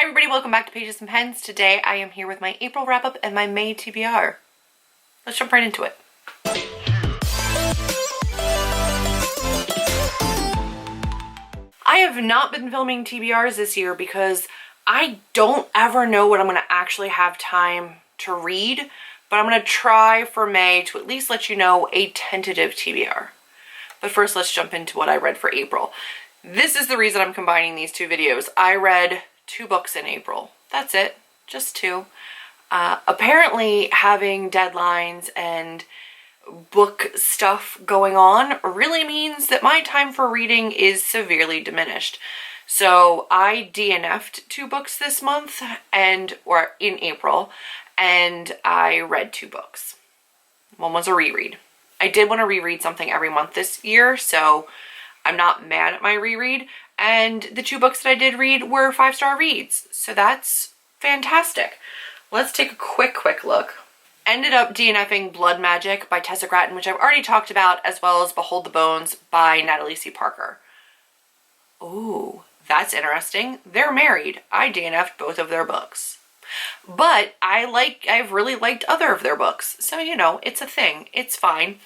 everybody, welcome back to Pages and Pens. Today I am here with my April wrap-up and my May TBR. Let's jump right into it. I have not been filming TBRs this year because I don't ever know what I'm going to actually have time to read, but I'm going to try for May to at least let you know a tentative TBR. But first, let's jump into what I read for April. This is the reason I'm combining these two videos. I read 2 books in April. That's it. Just 2. Apparently, having deadlines and book stuff going on really means that my time for reading is severely diminished. So I DNF'd 2 books this month or in April, and I read 2 books. One was a reread. I did want to reread something every month this year, so I'm not mad at my reread. And the 2 books that I did read were 5-star reads, so that's fantastic. Let's take a quick look. Ended up DNFing Blood Magic by Tessa Gratton, which I've already talked about, as well as Behold the Bones by Natalie C. Parker. Ooh, that's interesting. They're married. I DNF'd both of their books. But I've really liked other of their books. So, you know, it's a thing. It's fine.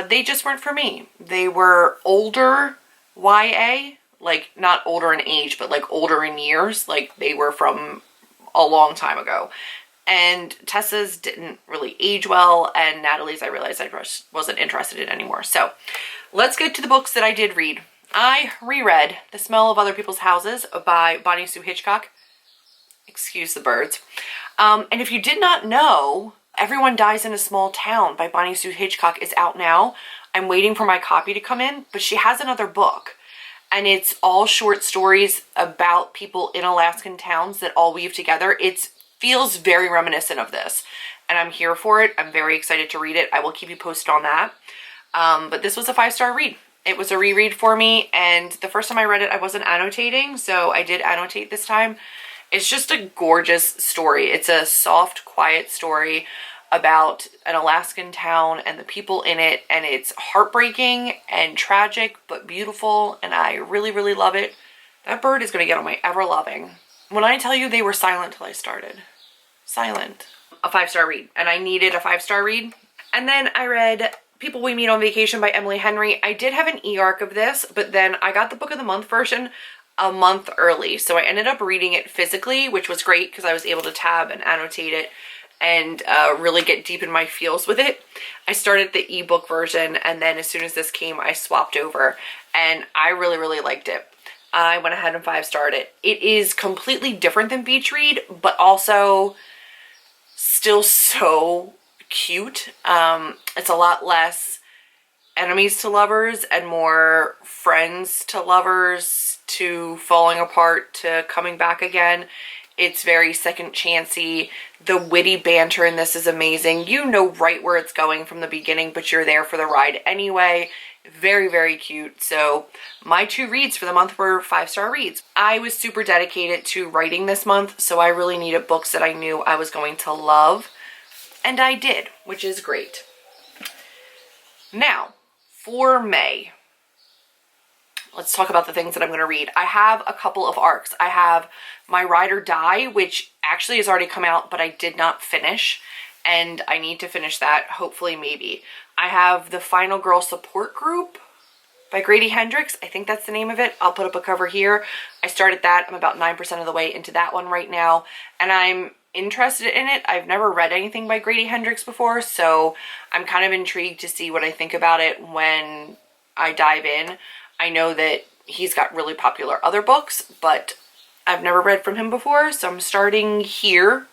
They just weren't for me. They were older YA, like not older in age, but like older in years. Like they were from a long time ago. And Tessa's didn't really age well, and Natalie's I realized I wasn't interested in anymore. So let's get to the books that I did read. I reread The Smell of Other People's Houses by Bonnie Sue Hitchcock. Excuse the birds. And if you did not know, Everyone Dies in a Small Town by Bonnie Sue Hitchcock is out now. I'm waiting for my copy to come in, but she has another book. And it's all short stories about people in Alaskan towns that all weave together. It feels very reminiscent of this, and I'm here for it. I'm very excited to read it. I will keep you posted on that. But this was a 5-star read. It was a reread for me, and the first time I read it, I wasn't annotating, so I did annotate this time. It's just a gorgeous story. It's a soft, quiet story about an Alaskan town and the people in it, and it's heartbreaking and tragic, but beautiful, and I really, really love it. That bird is going to get on my ever-loving. When I tell you they were silent till I started. Silent. A 5-star read, and I needed a 5-star read. And then I read People We Meet on Vacation by Emily Henry. I did have an e-arc of this, but then I got the Book of the Month version a month early, so I ended up reading it physically, which was great because I was able to tab and annotate it and really get deep in my feels with it. I started the ebook version, and then as soon as this came, I swapped over, and I really, really liked it. I went ahead and 5-starred it. It is completely different than Beach Read, but also still so cute. It's a lot less enemies to lovers and more friends to lovers to falling apart to coming back again. It's very second chancey. The witty banter in this is amazing. You know right where it's going from the beginning, but you're there for the ride anyway. Very, very cute. So my 2 reads for the month were 5-star reads. I was super dedicated to writing this month, so I really needed books that I knew I was going to love. And I did, which is great. Now, for May, let's talk about the things that I'm going to read. I have a couple of arcs. I have My Ride or Die, which actually has already come out, but I did not finish, and I need to finish that, hopefully, maybe. I have The Final Girl Support Group by Grady Hendrix. I think that's the name of it. I'll put up a cover here. I started that. I'm about 9% of the way into that one right now, and I'm interested in it. I've never read anything by Grady Hendrix before, so I'm kind of intrigued to see what I think about it when I dive in. I know that he's got really popular other books, but I've never read from him before, so I'm starting here.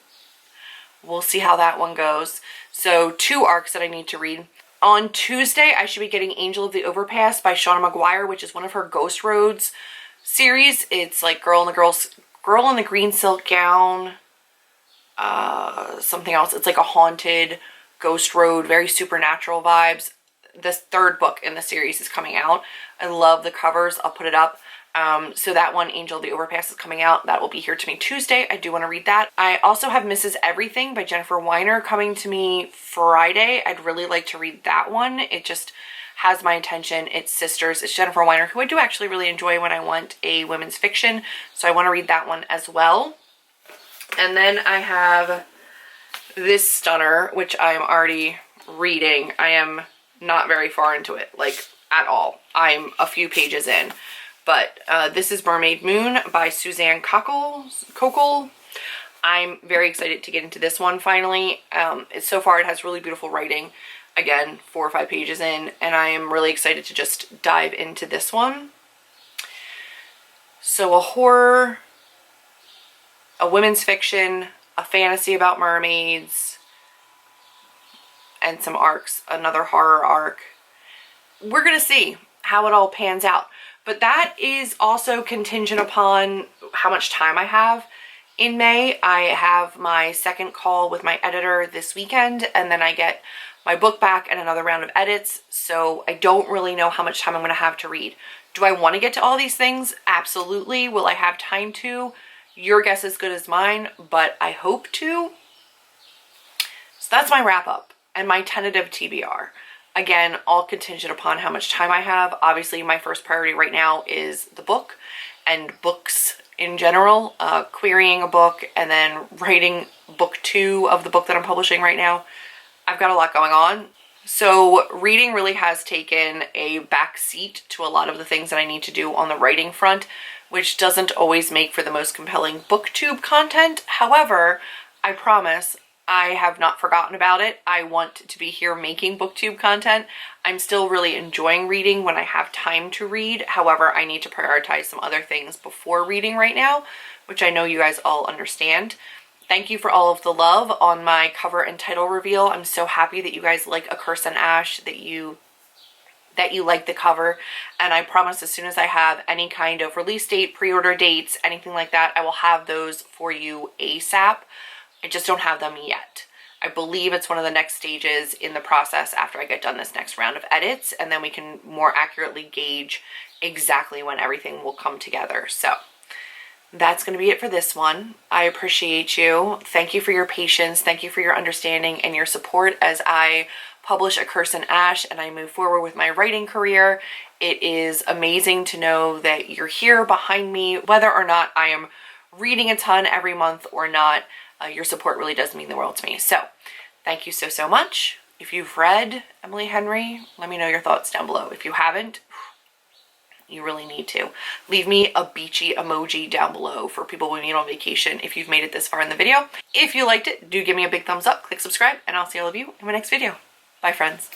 We'll see how that one goes. So 2 arcs that I need to read. On Tuesday, I should be getting Angel of the Overpass by Shauna McGuire, which is one of her Ghost Roads series. It's like Girl in the Green Silk Gown, something else. It's like a haunted Ghost Road, very supernatural vibes. The 3rd book in the series is coming out. I love the covers. I'll put it up. So that one, Angel of the Overpass, is coming out. That will be here to me Tuesday. I do want to read that. I also have Mrs. Everything by Jennifer Weiner coming to me Friday. I'd really like to read that one. It just has my attention. It's sisters. It's Jennifer Weiner, who I do actually really enjoy when I want a women's fiction. So I want to read that one as well. And then I have this stunner, which I'm already reading. I am not very far into it, like at all. I'm a few pages in. But this is Mermaid Moon by Suzanne Kokol. I'm very excited to get into this one finally. So far it has really beautiful writing. Again, 4 or 5 pages in, and I am really excited to just dive into this one. So a horror, a women's fiction, a fantasy about mermaids, and some arcs, another horror arc. We're gonna see how it all pans out. But that is also contingent upon how much time I have. In May, I have my second call with my editor this weekend, and then I get my book back and another round of edits, so I don't really know how much time I'm going to have to read. Do I want to get to all these things? Absolutely. Will I have time to? Your guess is as good as mine, but I hope to. So that's my wrap up and my tentative TBR. Again, all contingent upon how much time I have. Obviously, my first priority right now is the book and books in general, querying a book and then writing book 2 of the book that I'm publishing right now. I've got a lot going on. So reading really has taken a back seat to a lot of the things that I need to do on the writing front, which doesn't always make for the most compelling booktube content. However, I promise I have not forgotten about it. I want to be here making booktube content. I'm still really enjoying reading when I have time to read. However, I need to prioritize some other things before reading right now, which I know you guys all understand. Thank you for all of the love on my cover and title reveal. I'm so happy that you guys like A Curse on Ash, that you like the cover, and I promise as soon as I have any kind of release date, pre-order dates, anything like that, I will have those for you ASAP. I just don't have them yet. I believe it's one of the next stages in the process after I get done this next round of edits, and then we can more accurately gauge exactly when everything will come together. So that's going to be it for this one. I appreciate you. Thank you for your patience. Thank you for your understanding and your support as I publish A Curse on Ash and I move forward with my writing career. It is amazing to know that you're here behind me, whether or not I am reading a ton every month or not. Your support really does mean the world to me. So thank you so, so much. If you've read Emily Henry, let me know your thoughts down below. If you haven't, you really need to. Leave me a beachy emoji down below for people we meet on vacation if you've made it this far in the video. If you liked it, do give me a big thumbs up, click subscribe, and I'll see all of you in my next video. Bye, friends.